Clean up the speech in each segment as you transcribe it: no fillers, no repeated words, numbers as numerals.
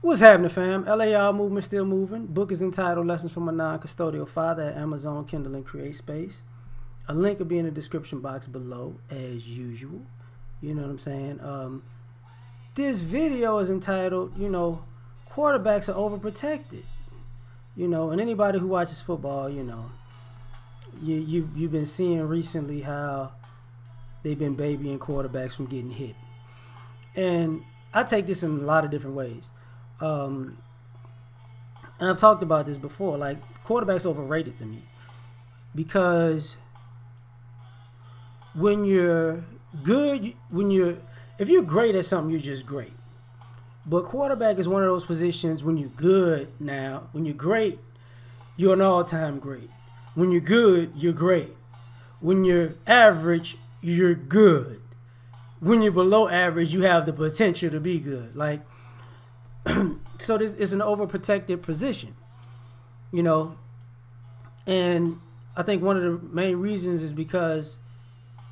What's happening, fam? L.A.R. movement still moving. Book is entitled Lessons from a Non-Custodial Father at Amazon, Kindle, and Create Space. A link will be in the description box below, as usual. You know what I'm saying? This video is entitled, quarterbacks are overprotected. And anybody who watches football, you've been seeing recently how they've been babying quarterbacks from getting hit. And I take this in a lot of different ways. And I've talked about this before. Like, quarterbacks overrated to me because when you're good, if you're great at something, you're just great. But quarterback is one of those positions when you're good. Now, when you're great, you're an all-time great. When you're good, you're great. When you're average, you're good. When you're below average, you have the potential to be good. Like, so this is an overprotected position, and I think one of the main reasons is because,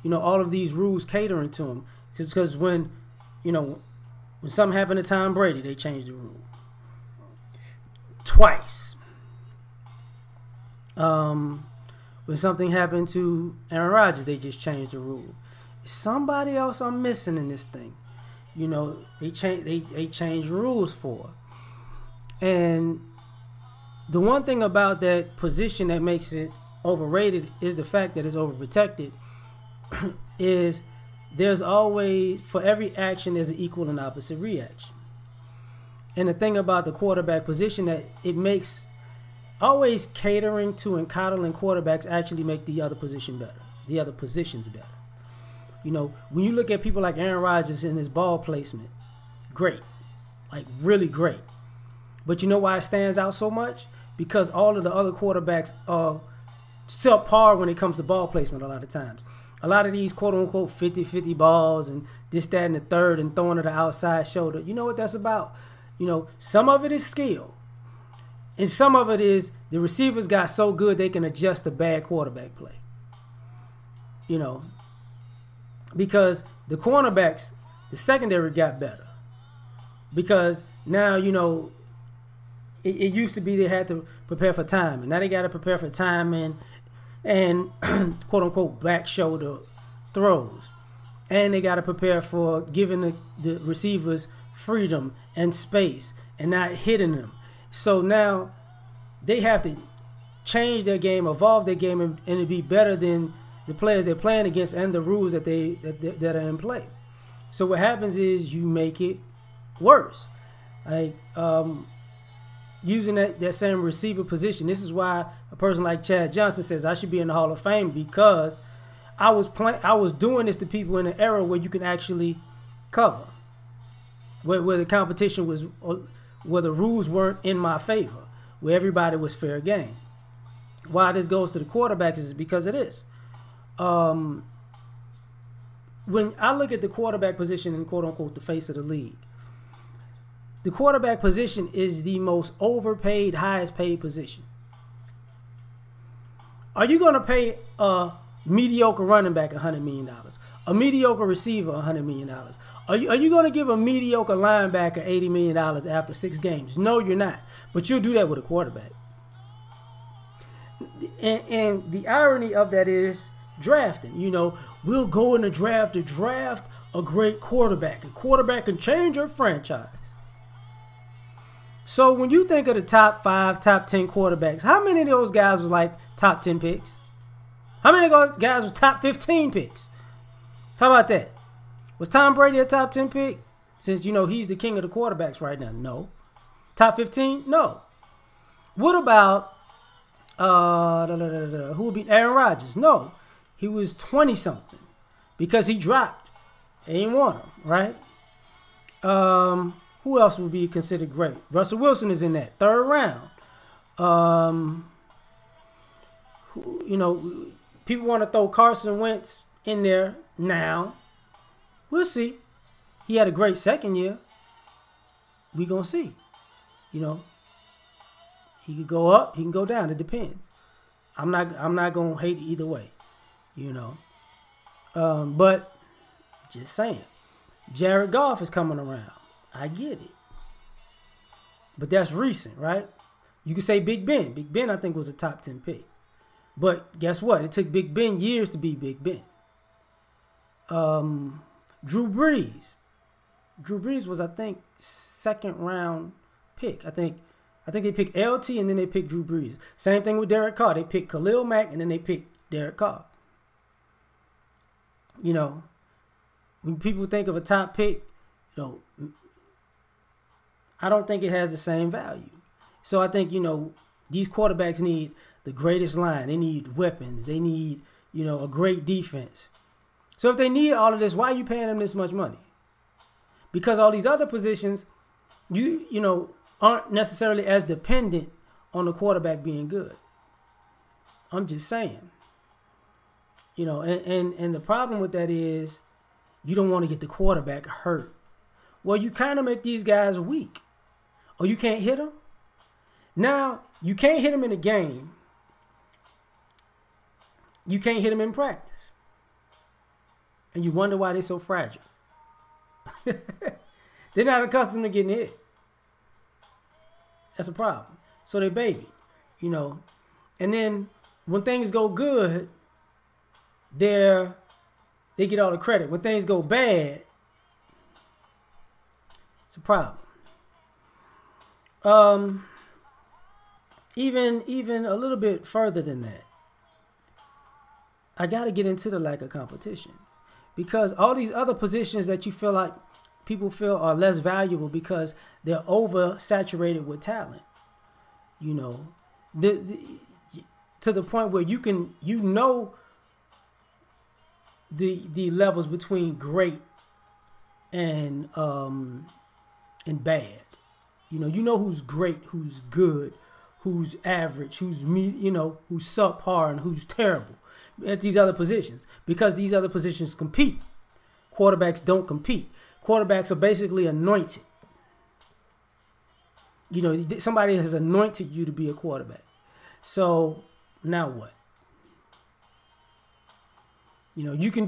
all of these rules catering to them. Because when something happened to Tom Brady, they changed the rule twice. When something happened to Aaron Rodgers, they just changed the rule. Somebody else I'm missing in this thing. They change rules for. And the one thing about that position that makes it overrated is the fact that it's overprotected. Is there's always, for every action, there's an equal and opposite reaction. And the thing about the quarterback position that it makes always catering to and coddling quarterbacks actually make the other position better, the other positions better. When you look at people like Aaron Rodgers and his ball placement, great, like really great. But you know why it stands out so much? Because all of the other quarterbacks are subpar when it comes to ball placement a lot of times. A lot of these quote-unquote 50-50 balls and this, that, and the third and throwing to the outside shoulder, you know what that's about? Some of it is skill. And some of it is the receivers got so good they can adjust a bad quarterback play. Because the cornerbacks, the secondary got better. Because now, it used to be they had to prepare for timing. Now they got to prepare for timing and quote-unquote back shoulder throws. And they got to prepare for giving the receivers freedom and space and not hitting them. So now they have to change their game, evolve their game, and it be better than the players they're playing against and the rules that that are in play. So what happens is you make it worse. Like using that same receiver position. This is why a person like Chad Johnson says I should be in the Hall of Fame, because I was doing this to people in an era where you can actually cover, where the competition was, where the rules weren't in my favor, where everybody was fair game. Why this goes to the quarterbacks is because of this. When I look at the quarterback position in quote-unquote the face of the league, the quarterback position is the most overpaid, highest paid position. Are you going to pay a mediocre running back $100 million? A mediocre receiver $100 million? Are you going to give a mediocre linebacker $80 million after 6 games? No, you're not. But you'll do that with a quarterback. And the irony of that is drafting. We'll go in the draft to draft a great quarterback. A quarterback can change your franchise. So when you think of the top 5, top 10 quarterbacks, how many of those guys was like top 10 picks? How many of those guys were top 15 picks? How about that? Was Tom Brady a top 10 pick? Since, he's the king of the quarterbacks right now. No. Top 15? No. What about who would be Aaron Rodgers? No. He was 20-something because he dropped. He ain't won him, right? Who else would be considered great? Russell Wilson is in that 3rd round. People want to throw Carson Wentz in there now. We'll see. He had a great second year. We gonna see. He could go up, he can go down. It depends. I'm not gonna hate either way. But just saying, Jared Goff is coming around. I get it. But that's recent, right? You could say Big Ben. Big Ben, I think, was a top 10 pick. But guess what? It took Big Ben years to be Big Ben. Drew Brees. Drew Brees was, I think, second round pick. I think they picked LT and then they picked Drew Brees. Same thing with Derek Carr. They picked Khalil Mack and then they picked Derek Carr. You know, when people think of a top pick, you know, I don't think it has the same value. So I think, you know, these quarterbacks need the greatest line. They need weapons. They need, you know, a great defense. So if they need all of this, why are you paying them this much money? Because all these other positions, you know, aren't necessarily as dependent on the quarterback being good. I'm just saying. You know, and the problem with that is you don't want to get the quarterback hurt. Well, you kind of make these guys weak. Or you can't hit them. Now, you can't hit them in a game. You can't hit them in practice. And you wonder why they're so fragile. They're not accustomed to getting hit. That's a problem. So they baby, you know. And then when things go good, they get all the credit. When things go bad, it's a problem. Even a little bit further than that, I got to get into the lack of competition. Because all these other positions that you feel like people feel are less valuable because they're oversaturated with talent. You know, to the point where you know the levels between great and bad. You know who's great, who's good, who's average, who's who's subpar and who's terrible at these other positions, because these other positions compete. Quarterbacks don't compete. Quarterbacks are basically anointed. You know, somebody has anointed you to be a quarterback. So now what? You know, you can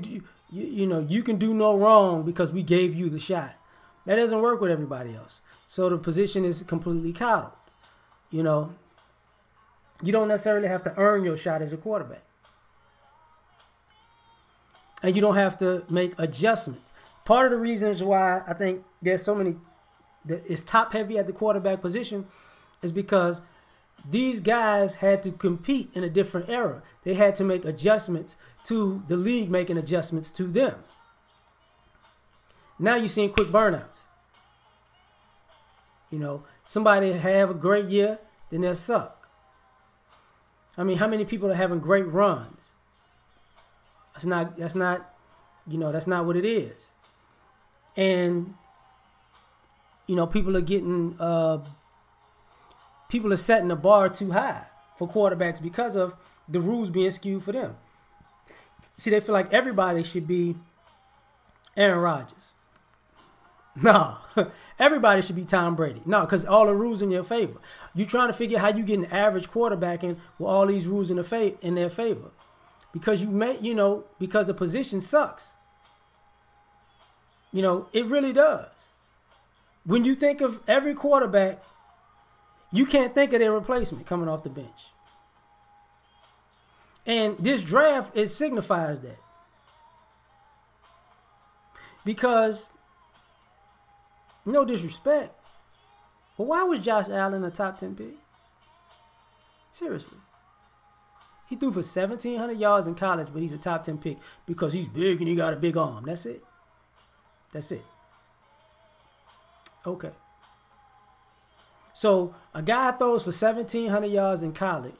do no wrong because we gave you the shot. That doesn't work with everybody else. So the position is completely coddled. You know, you don't necessarily have to earn your shot as a quarterback. And you don't have to make adjustments. Part of the reasons why I think there's so many, it's top heavy at the quarterback position, is because these guys had to compete in a different era. They had to make adjustments to the league making adjustments to them. Now you're seeing quick burnouts. You know, somebody have a great year, then they'll suck. I mean, how many people are having great runs? That's not what it is. And, you know, people are setting the bar too high for quarterbacks because of the rules being skewed for them. See, they feel like everybody should be Aaron Rodgers. No, everybody should be Tom Brady. No, because all the rules in your favor. You're trying to figure out how you get an average quarterback in with all these rules in their favor. Because because the position sucks. You know, it really does. When you think of every quarterback, you can't think of their replacement coming off the bench. And this draft, it signifies that. Because, no disrespect, but why was Josh Allen a top 10 pick? Seriously. He threw for 1,700 yards in college, but he's a top 10 pick because he's big and he got a big arm. That's it. That's it. Okay. So a guy throws for 1,700 yards in college,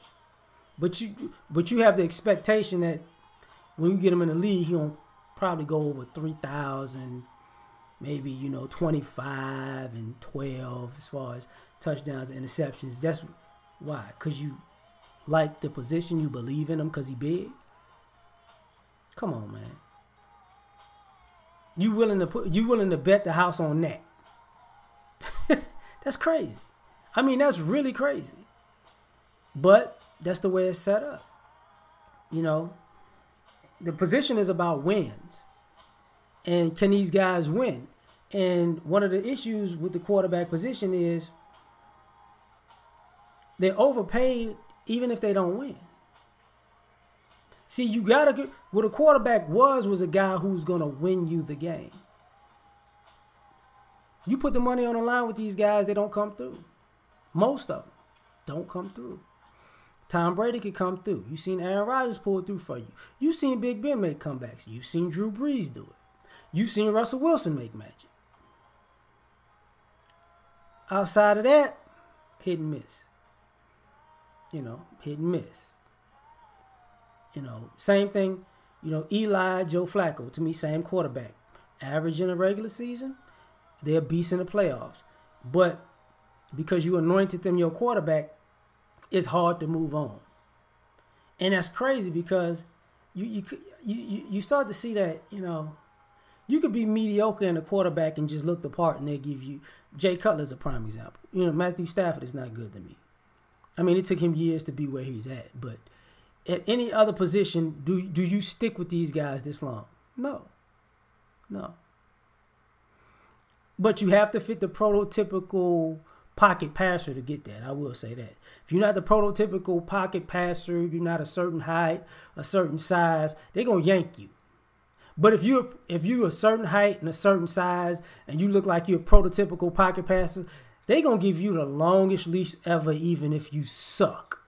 but you have the expectation that when you get him in the league, he'll probably go over 3,000, maybe 25 and 12 as far as touchdowns and interceptions. That's why, because you like the position, you believe in him because he big. Come on, man. You willing to bet the house on that? That's crazy. I mean, that's really crazy. But that's the way it's set up. You know, the position is about wins. And can these guys win? And one of the issues with the quarterback position is They're overpaid even if they don't win. See, you gotta get what a quarterback was a guy who's gonna win you the game. You put the money on the line with these guys, they don't come through. Most of them don't come through. Tom Brady could come through. You've seen Aaron Rodgers pull through for you. You've seen Big Ben make comebacks. You've seen Drew Brees do it. You've seen Russell Wilson make magic. Outside of that, hit and miss. Hit and miss. Same thing. Eli, Joe Flacco, to me, same quarterback. Average in a regular season, they're beasts in the playoffs. But because you anointed them your quarterback, it's hard to move on. And that's crazy because you start to see that, you could be mediocre in a quarterback and just look the part, and they give you. Jay Cutler's a prime example. Matthew Stafford is not good to me. I mean, it took him years to be where he's at, but at any other position, do you stick with these guys this long? No. But you have to fit the prototypical pocket passer to get that. I will say that. If you're not the prototypical pocket passer, you're not a certain height, a certain size, they're gonna yank you. But if you're a certain height and a certain size and you look like you're a prototypical pocket passer, they're gonna give you the longest leash ever, even if you suck.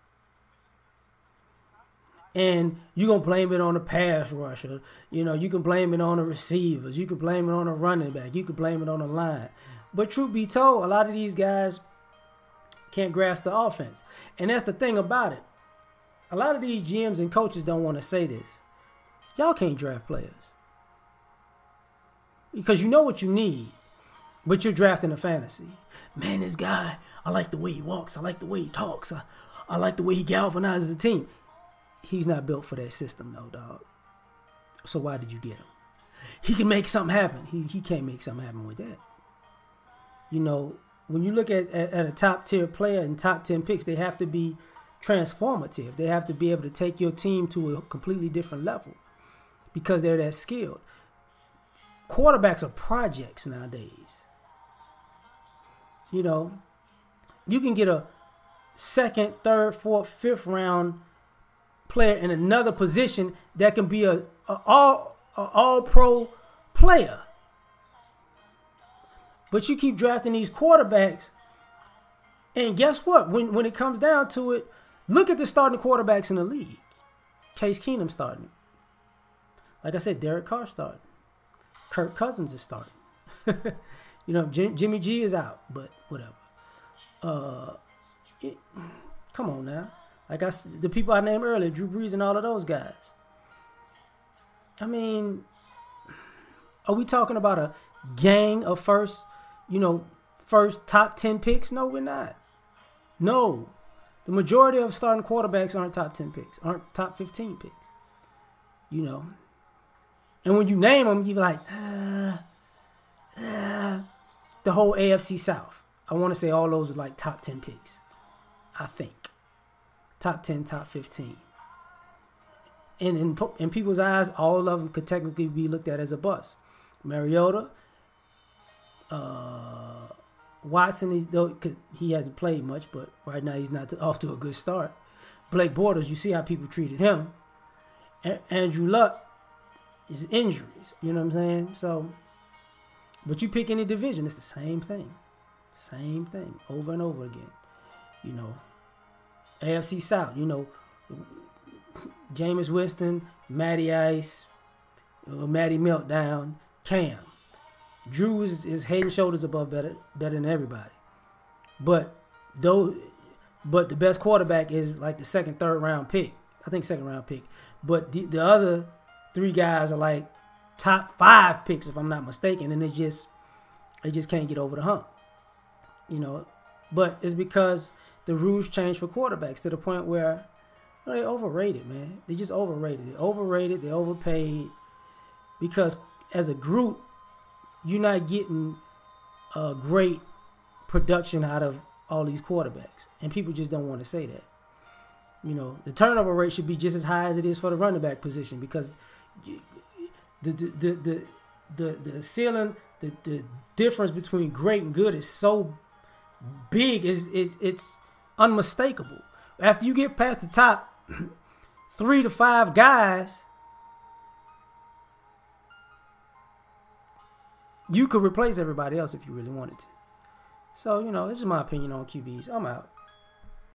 And you're going to blame it on the pass rusher. You can blame it on the receivers. You can blame it on the running back. You can blame it on the line. But truth be told, a lot of these guys can't grasp the offense. And that's the thing about it. A lot of these GMs and coaches don't want to say this. Y'all can't draft players. Because you know what you need, but you're drafting a fantasy. Man, this guy, I like the way he walks. I like the way he talks. I like the way he galvanizes the team. He's not built for that system, though, dog. So why did you get him? He can make something happen. He can't make something happen with that. When you look at a top-tier player and top 10 picks, they have to be transformative. They have to be able to take your team to a completely different level because they're that skilled. Quarterbacks are projects nowadays. You can get a second, third, fourth, fifth round player in another position that can be a all pro player. But you keep drafting these quarterbacks, and guess what? When it comes down to it, look at the starting quarterbacks in the league. Case Keenum starting. Like I said, Derek Carr starting. Kirk Cousins is starting. Jimmy G is out, but whatever. Come on now. Like the people I named earlier, Drew Brees and all of those guys. I mean, are we talking about a gang of first top 10 picks? No, we're not. No. The majority of starting quarterbacks aren't top 10 picks, aren't top 15 picks. And when you name them, you're like, the whole AFC South. I want to say all those are like top 10 picks. I think. Top 10, top 15. And in people's eyes, all of them could technically be looked at as a bust. Mariota, Watson, he hasn't played much, but right now he's not off to a good start. Blake Bortles, you see how people treated him. Andrew Luck is injuries. You know what I'm saying? So, but you pick any division, it's the same thing. Same thing over and over again. AFC South, Jameis Winston, Matty Ice, Matty Meltdown, Cam. Drew is head and shoulders above better than everybody. But the best quarterback is like the second, third round pick. I think second round pick. But the other three guys are like top 5 picks, if I'm not mistaken, and they just can't get over the hump. But it's because the rules changed for quarterbacks to the point where they're overrated, man. They just overrated. They're overrated. They're overpaid. Because as a group, you're not getting a great production out of all these quarterbacks. And people just don't want to say that. The turnover rate should be just as high as it is for the running back position because the ceiling, the difference between great and good is so big. It's unmistakable. After you get past the top 3 to 5 guys, you could replace everybody else if you really wanted to. So, it's just my opinion on QBs. I'm out.